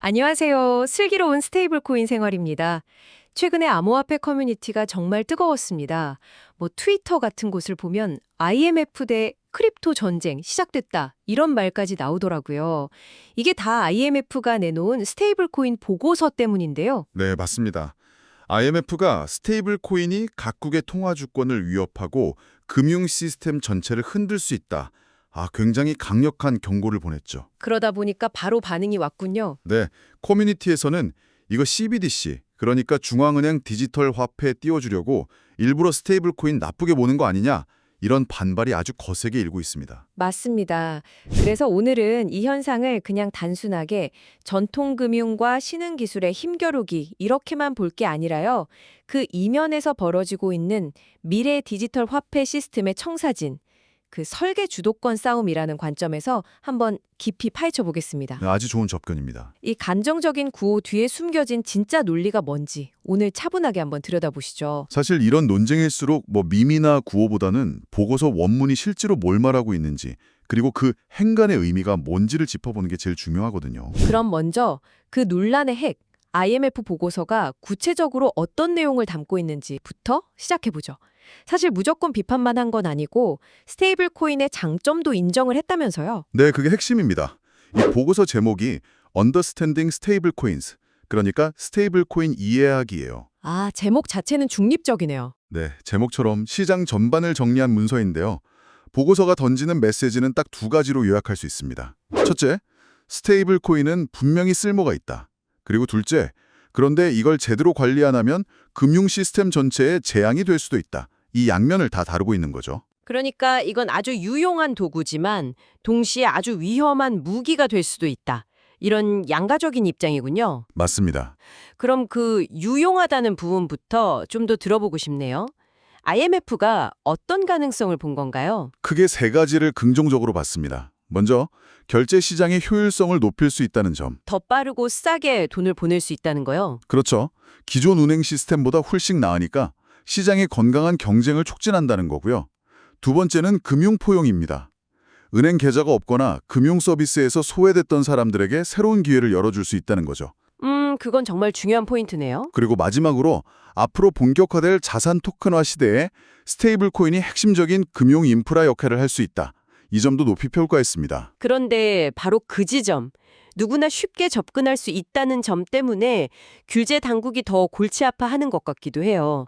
안녕하세요. 슬기로운 스테이블 코인 생활입니다. 최근에 암호화폐 커뮤니티가 정말 뜨거웠습니다. 트위터 같은 곳을 보면 IMF 대 크립토 전쟁 시작됐다 이런 말까지 나오더라고요. 이게 다 IMF가 내놓은 스테이블 코인 보고서 때문인데요. 네, 맞습니다. IMF가 스테이블 코인이 각국의 통화 주권을 위협하고 금융 시스템 전체를 흔들 수 있다. 굉장히 강력한 경고를 보냈죠. 그러다 보니까 바로 반응이 왔군요. 네, 커뮤니티에서는 이거 CBDC, 그러니까 중앙은행 디지털 화폐에 띄워주려고 일부러 스테이블 코인 나쁘게 보는 거 아니냐, 이런 반발이 아주 거세게 일고 있습니다. 맞습니다. 그래서 오늘은 이 현상을 그냥 단순하게 전통금융과 신흥기술의 힘겨루기 이렇게만 볼 게 아니라요. 그 이면에서 벌어지고 있는 미래 디지털 화폐 시스템의 청사진, 그 설계 주도권 싸움이라는 관점에서 한번 깊이 파헤쳐 보겠습니다. 네, 아주 좋은 접근입니다. 이 간정적인 구호 뒤에 숨겨진 진짜 논리가 뭔지 오늘 차분하게 한번 들여다보시죠. 사실 이런 논쟁일수록 밈이나 구호보다는 보고서 원문이 실제로 뭘 말하고 있는지, 그리고 그 행간의 의미가 뭔지를 짚어보는 게 제일 중요하거든요. 그럼 먼저 그 논란의 핵, IMF 보고서가 구체적으로 어떤 내용을 담고 있는지부터 시작해보죠. 사실 무조건 비판만 한 건 아니고 스테이블 코인의 장점도 인정을 했다면서요. 네, 그게 핵심입니다. 이 보고서 제목이 Understanding Stable Coins, 그러니까 스테이블 코인 이해하기예요. 아, 제목 자체는 중립적이네요. 네, 제목처럼 시장 전반을 정리한 문서인데요. 보고서가 던지는 메시지는 딱 두 가지로 요약할 수 있습니다. 첫째, 스테이블 코인은 분명히 쓸모가 있다. 그리고 둘째, 그런데 이걸 제대로 관리 안 하면 금융 시스템 전체에 재앙이 될 수도 있다. 이 양면을 다 다루고 있는 거죠. 그러니까 이건 아주 유용한 도구지만 동시에 아주 위험한 무기가 될 수도 있다. 이런 양가적인 입장이군요. 맞습니다. 그럼 그 유용하다는 부분부터 좀 더 들어보고 싶네요. IMF가 어떤 가능성을 본 건가요? 크게 세 가지를 긍정적으로 봤습니다. 먼저, 결제 시장의 효율성을 높일 수 있다는 점. 더 빠르고 싸게 돈을 보낼 수 있다는 거요. 그렇죠. 기존 운행 시스템보다 훨씬 나으니까 시장의 건강한 경쟁을 촉진한다는 거고요. 두 번째는 금융 포용입니다. 은행 계좌가 없거나 금융 서비스에서 소외됐던 사람들에게 새로운 기회를 열어줄 수 있다는 거죠. 그건 정말 중요한 포인트네요. 그리고 마지막으로 앞으로 본격화될 자산 토큰화 시대에 스테이블 코인이 핵심적인 금융 인프라 역할을 할 수 있다. 이 점도 높이 평가했습니다. 그런데 바로 그 지점, 누구나 쉽게 접근할 수 있다는 점 때문에 규제 당국이 더 골치 아파하는 것 같기도 해요.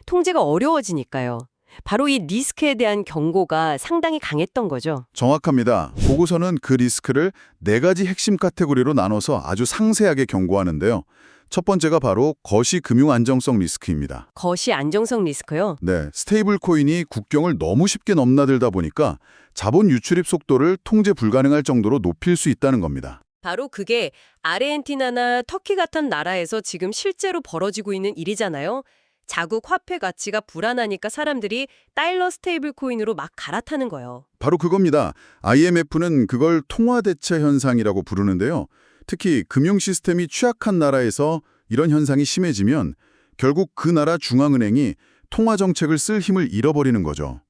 통제가 어려워지니까요. 바로 이 리스크에 대한 경고가 상당히 강했던 거죠. 정확합니다. 보고서는 그 리스크를 네 가지 핵심 카테고리로 나눠서 아주 상세하게 경고하는데요. 첫 번째가 바로 거시 금융 안정성 리스크입니다. 거시 안정성 리스크요? 네, 스테이블 코인이 국경을 너무 쉽게 넘나들다 보니까 자본 유출입 속도를 통제 불가능할 정도로 높일 수 있다는 겁니다. 바로 그게 아르헨티나나 터키 같은 나라에서 지금 실제로 벌어지고 있는 일이잖아요. 자국 화폐 가치가 불안하니까 사람들이 달러 스테이블 코인으로 막 갈아타는 거예요. 바로 그겁니다. IMF는 그걸 통화 대체 현상이라고 부르는데요. 특히 금융 시스템이 취약한 나라에서 이런 현상이 심해지면 결국 그 나라 중앙은행이 통화 정책을 쓸 힘을 잃어버리는 거죠.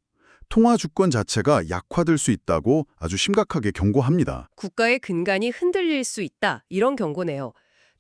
통화 주권 자체가 약화될 수 있다고 아주 심각하게 경고합니다. 국가의 근간이 흔들릴 수 있다. 이런 경고네요.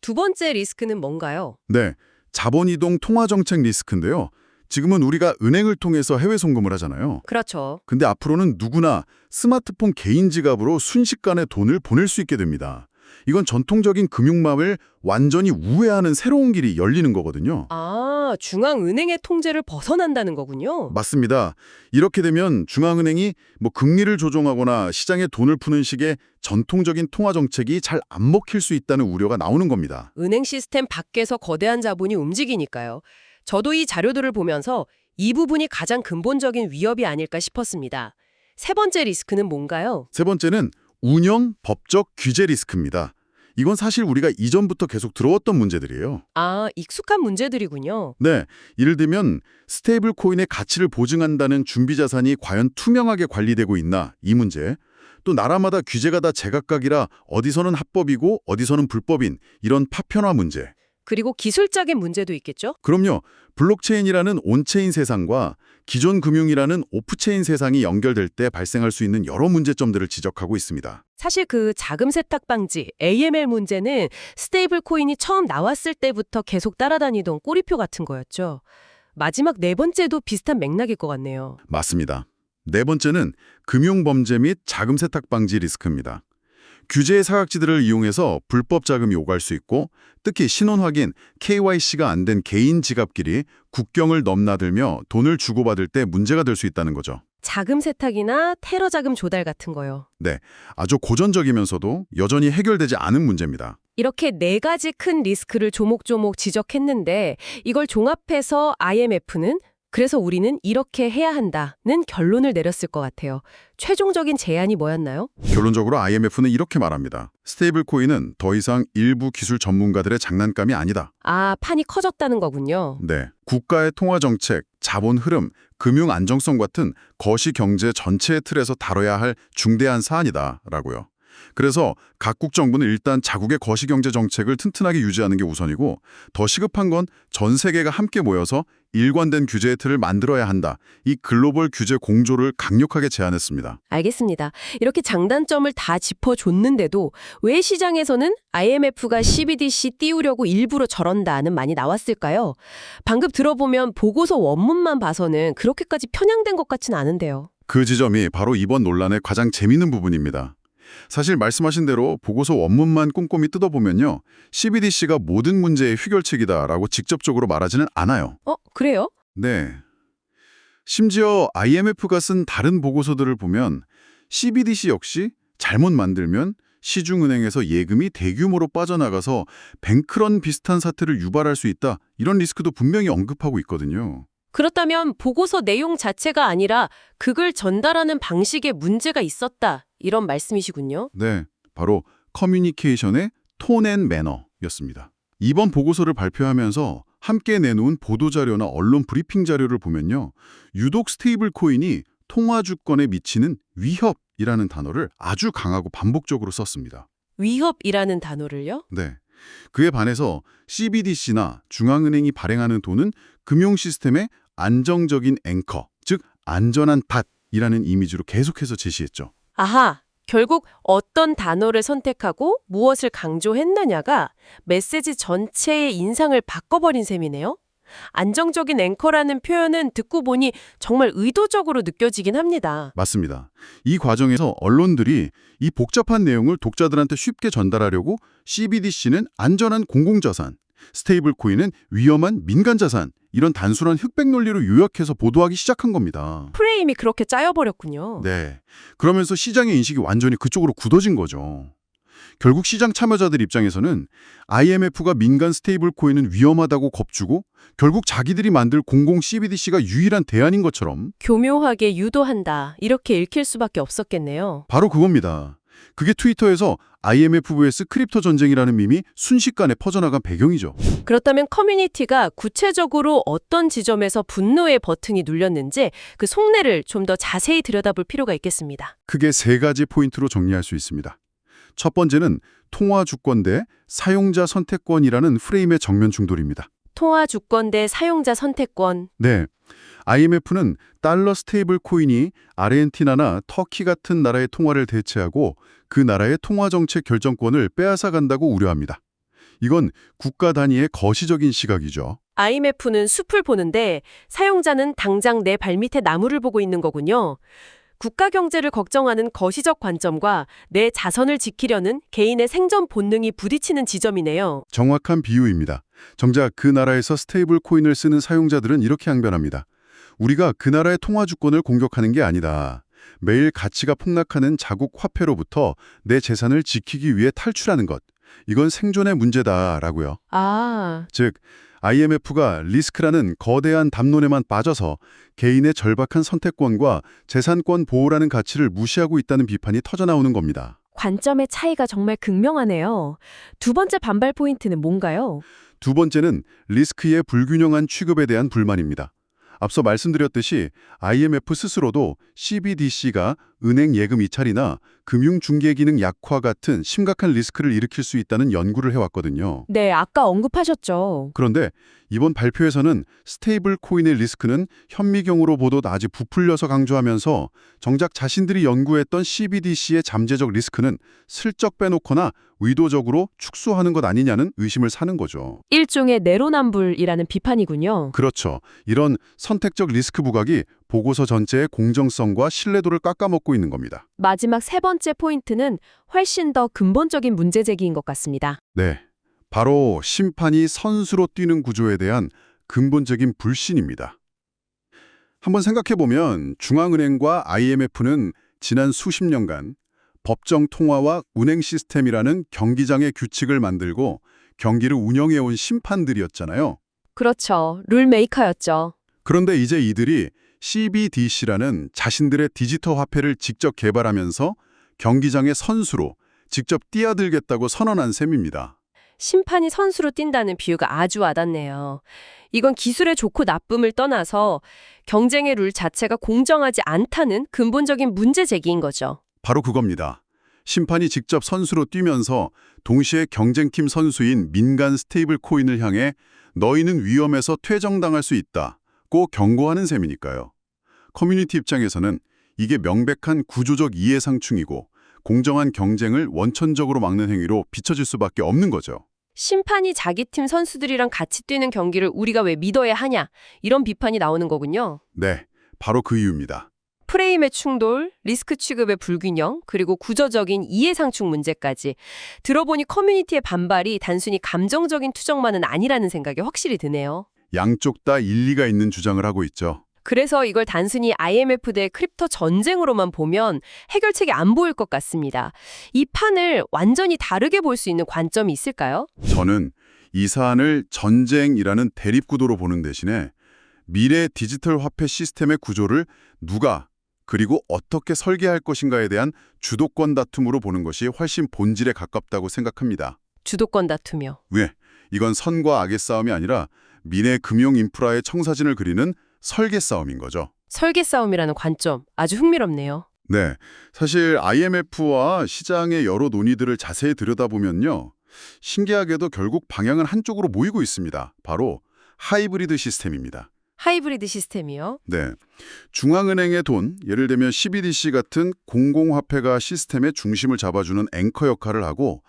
두 번째 리스크는 뭔가요? 네, 자본 이동 통화 정책 리스크인데요. 지금은 우리가 은행을 통해서 해외 송금을 하잖아요. 그렇죠. 근데 앞으로는 누구나 스마트폰 개인 지갑으로 순식간에 돈을 보낼 수 있게 됩니다. 이건 전통적인 금융망을 완전히 우회하는 새로운 길이 열리는 거거든요. 아, 중앙은행의 통제를 벗어난다는 거군요. 맞습니다. 이렇게 되면 중앙은행이 금리를 조정하거나 시장에 돈을 푸는 식의 전통적인 통화 정책이 잘 안 먹힐 수 있다는 우려가 나오는 겁니다. 은행 시스템 밖에서 거대한 자본이 움직이니까요. 저도 이 자료들을 보면서 이 부분이 가장 근본적인 위협이 아닐까 싶었습니다. 세 번째 리스크는 뭔가요? 세 번째는 운영, 법적 규제 리스크입니다. 이건 사실 우리가 이전부터 계속 들어왔던 문제들이에요. 아, 익숙한 문제들이군요. 네, 예를 들면 스테이블 코인의 가치를 보증한다는 준비 자산이 과연 투명하게 관리되고 있나 이 문제. 또 나라마다 규제가 다 제각각이라 어디서는 합법이고 어디서는 불법인 이런 파편화 문제. 그리고 기술적인 문제도 있겠죠? 그럼요. 블록체인이라는 온체인 세상과 기존 금융이라는 오프체인 세상이 연결될 때 발생할 수 있는 여러 문제점들을 지적하고 있습니다. 사실 그 자금 세탁 방지, AML 문제는 스테이블 코인이 처음 나왔을 때부터 계속 따라다니던 꼬리표 같은 거였죠. 마지막 네 번째도 비슷한 맥락일 것 같네요. 맞습니다. 네 번째는 금융범죄 및 자금 세탁 방지 리스크입니다. 규제의 사각지대를 이용해서 불법 자금이 오갈 수 있고 특히 신원 확인, KYC가 안 된 개인 지갑끼리 국경을 넘나들며 돈을 주고받을 때 문제가 될 수 있다는 거죠. 자금 세탁이나 테러 자금 조달 같은 거요. 네, 아주 고전적이면서도 여전히 해결되지 않은 문제입니다. 이렇게 네 가지 큰 리스크를 조목조목 지적했는데 이걸 종합해서 IMF는 그래서 우리는 이렇게 해야 한다는 결론을 내렸을 것 같아요. 최종적인 제안이 뭐였나요? 결론적으로 IMF는 이렇게 말합니다. 스테이블 코인은 더 이상 일부 기술 전문가들의 장난감이 아니다. 아, 판이 커졌다는 거군요. 네, 국가의 통화 정책, 자본 흐름, 금융 안정성 같은 거시 경제 전체의 틀에서 다뤄야 할 중대한 사안이다라고요. 그래서 각국 정부는 일단 자국의 거시경제 정책을 튼튼하게 유지하는 게 우선이고 더 시급한 건 전 세계가 함께 모여서 일관된 규제의 틀을 만들어야 한다. 이 글로벌 규제 공조를 강력하게 제안했습니다. 알겠습니다. 이렇게 장단점을 다 짚어줬는데도 왜 시장에서는 IMF가 CBDC 띄우려고 일부러 저런다는 말이 나왔을까요? 방금 들어보면 보고서 원문만 봐서는 그렇게까지 편향된 것 같진 않은데요. 그 지점이 바로 이번 논란의 가장 재미있는 부분입니다. 사실 말씀하신 대로 보고서 원문만 꼼꼼히 뜯어보면요. CBDC가 모든 문제의 해결책이다라고 직접적으로 말하지는 않아요. 그래요? 네. 심지어 IMF가 쓴 다른 보고서들을 보면 CBDC 역시 잘못 만들면 시중은행에서 예금이 대규모로 빠져나가서 뱅크런 비슷한 사태를 유발할 수 있다. 이런 리스크도 분명히 언급하고 있거든요. 그렇다면 보고서 내용 자체가 아니라 그걸 전달하는 방식에 문제가 있었다. 이런 말씀이시군요. 네, 바로 커뮤니케이션의 톤 앤 매너였습니다. 이번 보고서를 발표하면서 함께 내놓은 보도자료나 언론 브리핑 자료를 보면요. 유독 스테이블 코인이 통화 주권에 미치는 위협이라는 단어를 아주 강하고 반복적으로 썼습니다. 위협이라는 단어를요? 네. 그에 반해서 CBDC나 중앙은행이 발행하는 돈은 금융 시스템의 안정적인 앵커, 즉 안전한 닷이라는 이미지로 계속해서 제시했죠. 아하, 결국 어떤 단어를 선택하고 무엇을 강조했느냐가 메시지 전체의 인상을 바꿔버린 셈이네요. 안정적인 앵커라는 표현은 듣고 보니 정말 의도적으로 느껴지긴 합니다. 맞습니다. 이 과정에서 언론들이 이 복잡한 내용을 독자들한테 쉽게 전달하려고 CBDC는 안전한 공공자산, 스테이블 코인은 위험한 민간자산, 이런 단순한 흑백 논리로 요약해서 보도하기 시작한 겁니다. 프레임이 그렇게 짜여버렸군요. 네. 그러면서 시장의 인식이 완전히 그쪽으로 굳어진 거죠. 결국 시장 참여자들 입장에서는 IMF가 민간 스테이블 코인은 위험하다고 겁주고 결국 자기들이 만들 공공 CBDC가 유일한 대안인 것처럼 교묘하게 유도한다. 이렇게 읽힐 수밖에 없었겠네요. 바로 그겁니다. 그게 트위터에서 IMF vs 크립토 전쟁이라는 밈이 순식간에 퍼져나간 배경이죠. 그렇다면 커뮤니티가 구체적으로 어떤 지점에서 분노의 버튼이 눌렸는지 그 속내를 좀 더 자세히 들여다볼 필요가 있겠습니다. 크게 세 가지 포인트로 정리할 수 있습니다. 첫 번째는 통화 주권 대 사용자 선택권이라는 프레임의 정면 충돌입니다. 통화 주권 대 사용자 선택권. 네. IMF는 달러 스테이블 코인이 아르헨티나나 터키 같은 나라의 통화를 대체하고 그 나라의 통화 정책 결정권을 빼앗아 간다고 우려합니다. 이건 국가 단위의 거시적인 시각이죠. IMF는 숲을 보는데 사용자는 당장 내 발밑에 나무를 보고 있는 거군요. 국가 경제를 걱정하는 거시적 관점과 내 자선을 지키려는 개인의 생존 본능이 부딪히는 지점이네요. 정확한 비유입니다. 정작 그 나라에서 스테이블 코인을 쓰는 사용자들은 이렇게 항변합니다. 우리가 그 나라의 통화 주권을 공격하는 게 아니다. 매일 가치가 폭락하는 자국 화폐로부터 내 재산을 지키기 위해 탈출하는 것. 이건 생존의 문제다라고요. 아, 즉 IMF가 리스크라는 거대한 담론에만 빠져서 개인의 절박한 선택권과 재산권 보호라는 가치를 무시하고 있다는 비판이 터져나오는 겁니다. 관점의 차이가 정말 극명하네요. 두 번째 반발 포인트는 뭔가요? 두 번째는 리스크의 불균형한 취급에 대한 불만입니다. 앞서 말씀드렸듯이 IMF 스스로도 CBDC가 은행 예금 이탈이나 금융중개 기능 약화 같은 심각한 리스크를 일으킬 수 있다는 연구를 해왔거든요. 네, 아까 언급하셨죠. 그런데 이번 발표에서는 스테이블 코인의 리스크는 현미경으로 보듯 아직 부풀려서 강조하면서 정작 자신들이 연구했던 CBDC의 잠재적 리스크는 슬쩍 빼놓거나 의도적으로 축소하는 것 아니냐는 의심을 사는 거죠. 일종의 내로남불이라는 비판이군요. 그렇죠. 이런 선택적 리스크 부각이 보고서 전체의 공정성과 신뢰도를 깎아먹고 있는 겁니다. 마지막 세 번째 포인트는 훨씬 더 근본적인 문제 제기인 것 같습니다. 네, 바로 심판이 선수로 뛰는 구조에 대한 근본적인 불신입니다. 한번 생각해보면 중앙은행과 IMF는 지난 수십 년간 법정 통화와 운행 시스템이라는 경기장의 규칙을 만들고 경기를 운영해온 심판들이었잖아요. 그렇죠. 룰메이커였죠. 그런데 이제 이들이 CBDC라는 자신들의 디지털 화폐를 직접 개발하면서 경기장의 선수로 직접 뛰어들겠다고 선언한 셈입니다. 심판이 선수로 뛴다는 비유가 아주 와닿네요. 이건 기술의 좋고 나쁨을 떠나서 경쟁의 룰 자체가 공정하지 않다는 근본적인 문제 제기인 거죠. 바로 그겁니다. 심판이 직접 선수로 뛰면서 동시에 경쟁팀 선수인 민간 스테이블 코인을 향해 너희는 위험해서 퇴정당할 수 있다고 경고하는 셈이니까요. 커뮤니티 입장에서는 이게 명백한 구조적 이해상충이고 공정한 경쟁을 원천적으로 막는 행위로 비춰질 수밖에 없는 거죠. 심판이 자기 팀 선수들이랑 같이 뛰는 경기를 우리가 왜 믿어야 하냐, 이런 비판이 나오는 거군요. 네, 바로 그 이유입니다. 프레임의 충돌, 리스크 취급의 불균형, 그리고 구조적인 이해상충 문제까지 들어보니 커뮤니티의 반발이 단순히 감정적인 투정만은 아니라는 생각이 확실히 드네요. 양쪽 다 일리가 있는 주장을 하고 있죠. 그래서 이걸 단순히 IMF 대 크립토 전쟁으로만 보면 해결책이 안 보일 것 같습니다. 이 판을 완전히 다르게 볼 수 있는 관점이 있을까요? 저는 이 사안을 전쟁이라는 대립구도로 보는 대신에 미래 디지털 화폐 시스템의 구조를 누가 그리고 어떻게 설계할 것인가에 대한 주도권 다툼으로 보는 것이 훨씬 본질에 가깝다고 생각합니다. 주도권 다투며. 왜? 이건 선과 악의 싸움이 아니라 미래 금융 인프라의 청사진을 그리는 설계 싸움인 거죠. 설계 싸움이라는 관점, 아주 흥미롭네요. 네, 사실 IMF와 시장의 여러 논의들을 자세히 들여다보면요. 신기하게도 결국 방향은 한쪽으로 모이고 있습니다. 바로 하이브리드 시스템입니다. 하이브리드 시스템이요? 네, 중앙은행의 돈, 예를 들면 CBDC 같은 공공화폐가 시스템의 중심을 잡아주는 앵커 역할을 하고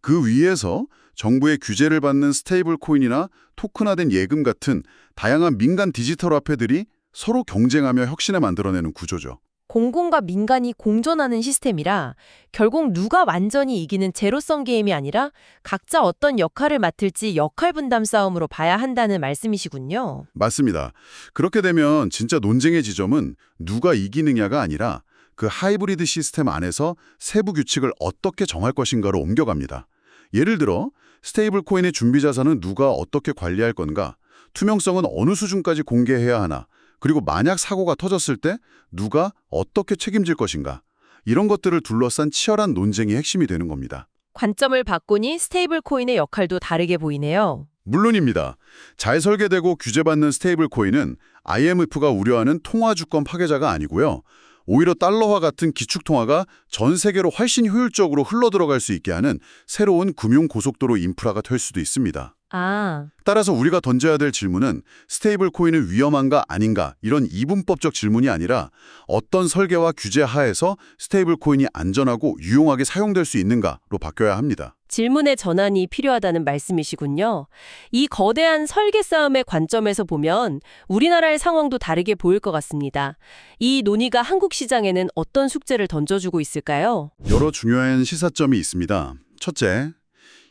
그 위에서 정부의 규제를 받는 스테이블 코인이나 토큰화된 예금 같은 다양한 민간 디지털 화폐들이 서로 경쟁하며 혁신을 만들어내는 구조죠. 공공과 민간이 공존하는 시스템이라 결국 누가 완전히 이기는 제로섬 게임이 아니라 각자 어떤 역할을 맡을지 역할 분담 싸움으로 봐야 한다는 말씀이시군요. 맞습니다. 그렇게 되면 진짜 논쟁의 지점은 누가 이기느냐가 아니라 그 하이브리드 시스템 안에서 세부 규칙을 어떻게 정할 것인가로 옮겨갑니다. 예를 들어 스테이블 코인의 준비 자산은 누가 어떻게 관리할 건가? 투명성은 어느 수준까지 공개해야 하나? 그리고 만약 사고가 터졌을 때 누가 어떻게 책임질 것인가? 이런 것들을 둘러싼 치열한 논쟁이 핵심이 되는 겁니다. 관점을 바꾸니 스테이블 코인의 역할도 다르게 보이네요. 물론입니다. 잘 설계되고 규제받는 스테이블 코인은 IMF가 우려하는 통화 주권 파괴자가 아니고요. 오히려 달러화 같은 기축통화가 전 세계로 훨씬 효율적으로 흘러들어갈 수 있게 하는 새로운 금융 고속도로 인프라가 될 수도 있습니다. 아, 따라서 우리가 던져야 될 질문은 스테이블 코인은 위험한가 아닌가 이런 이분법적 질문이 아니라 어떤 설계와 규제 하에서 스테이블 코인이 안전하고 유용하게 사용될 수 있는가로 바뀌어야 합니다. 질문의 전환이 필요하다는 말씀이시군요. 이 거대한 설계 싸움의 관점에서 보면 우리나라의 상황도 다르게 보일 것 같습니다. 이 논의가 한국 시장에는 어떤 숙제를 던져주고 있을까요? 여러 중요한 시사점이 있습니다. 첫째,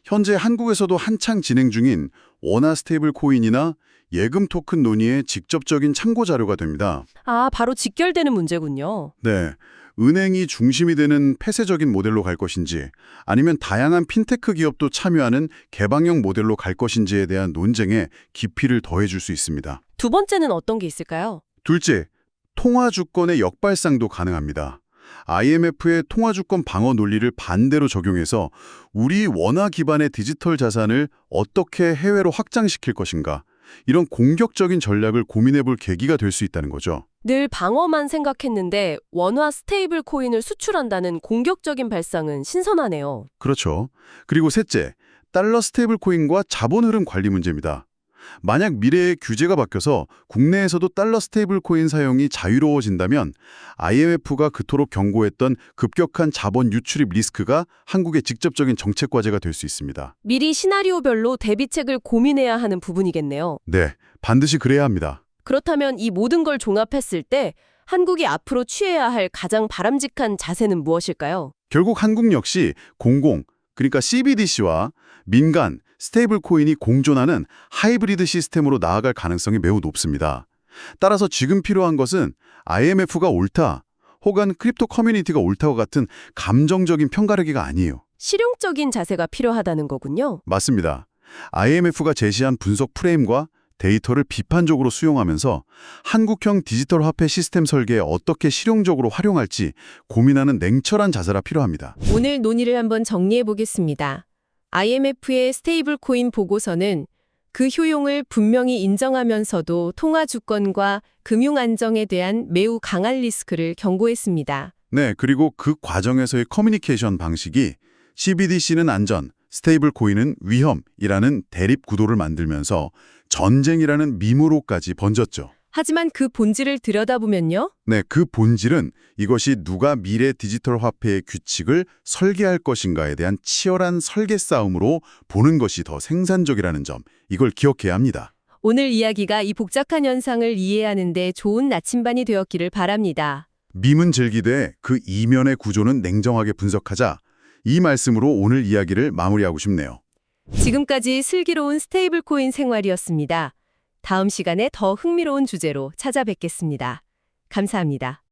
현재 한국에서도 한창 진행 중인 원화 스테이블 코인이나 예금 토큰 논의의 직접적인 참고 자료가 됩니다. 아, 바로 직결되는 문제군요. 네, 은행이 중심이 되는 폐쇄적인 모델로 갈 것인지 아니면 다양한 핀테크 기업도 참여하는 개방형 모델로 갈 것인지에 대한 논쟁에 깊이를 더해줄 수 있습니다. 두 번째는 어떤 게 있을까요? 둘째, 통화 주권의 역발상도 가능합니다. IMF의 통화 주권 방어 논리를 반대로 적용해서 우리 원화 기반의 디지털 자산을 어떻게 해외로 확장시킬 것인가, 이런 공격적인 전략을 고민해 볼 계기가 될 수 있다는 거죠. 늘 방어만 생각했는데 원화 스테이블 코인을 수출한다는 공격적인 발상은 신선하네요. 그렇죠. 그리고 셋째, 달러 스테이블 코인과 자본 흐름 관리 문제입니다. 만약 미래에 규제가 바뀌어서 국내에서도 달러 스테이블 코인 사용이 자유로워진다면 IMF가 그토록 경고했던 급격한 자본 유출입 리스크가 한국의 직접적인 정책 과제가 될 수 있습니다. 미리 시나리오별로 대비책을 고민해야 하는 부분이겠네요. 네, 반드시 그래야 합니다. 그렇다면 이 모든 걸 종합했을 때 한국이 앞으로 취해야 할 가장 바람직한 자세는 무엇일까요? 결국 한국 역시 공공, 그러니까 CBDC와 민간, 스테이블 코인이 공존하는 하이브리드 시스템으로 나아갈 가능성이 매우 높습니다. 따라서 지금 필요한 것은 IMF가 옳다, 혹은 크립토 커뮤니티가 옳다와 같은 감정적인 편가르기가 아니에요. 실용적인 자세가 필요하다는 거군요. 맞습니다. IMF가 제시한 분석 프레임과 데이터를 비판적으로 수용하면서 한국형 디지털 화폐 시스템 설계에 어떻게 실용적으로 활용할지 고민하는 냉철한 자세가 필요합니다. 오늘 논의를 한번 정리해 보겠습니다. IMF의 스테이블 코인 보고서는 그 효용을 분명히 인정하면서도 통화 주권과 금융 안정에 대한 매우 강한 리스크를 경고했습니다. 네, 그리고 그 과정에서의 커뮤니케이션 방식이 CBDC는 안전, 스테이블 코인은 위험이라는 대립 구도를 만들면서 전쟁이라는 미모로까지 번졌죠. 하지만 그 본질을 들여다보면요. 네, 그 본질은 이것이 누가 미래 디지털 화폐의 규칙을 설계할 것인가에 대한 치열한 설계 싸움으로 보는 것이 더 생산적이라는 점, 이걸 기억해야 합니다. 오늘 이야기가 이 복잡한 현상을 이해하는 데 좋은 나침반이 되었기를 바랍니다. 밈은 즐기되 그 이면의 구조는 냉정하게 분석하자. 이 말씀으로 오늘 이야기를 마무리하고 싶네요. 지금까지 슬기로운 스테이블 코인 생활이었습니다. 다음 시간에 더 흥미로운 주제로 찾아뵙겠습니다. 감사합니다.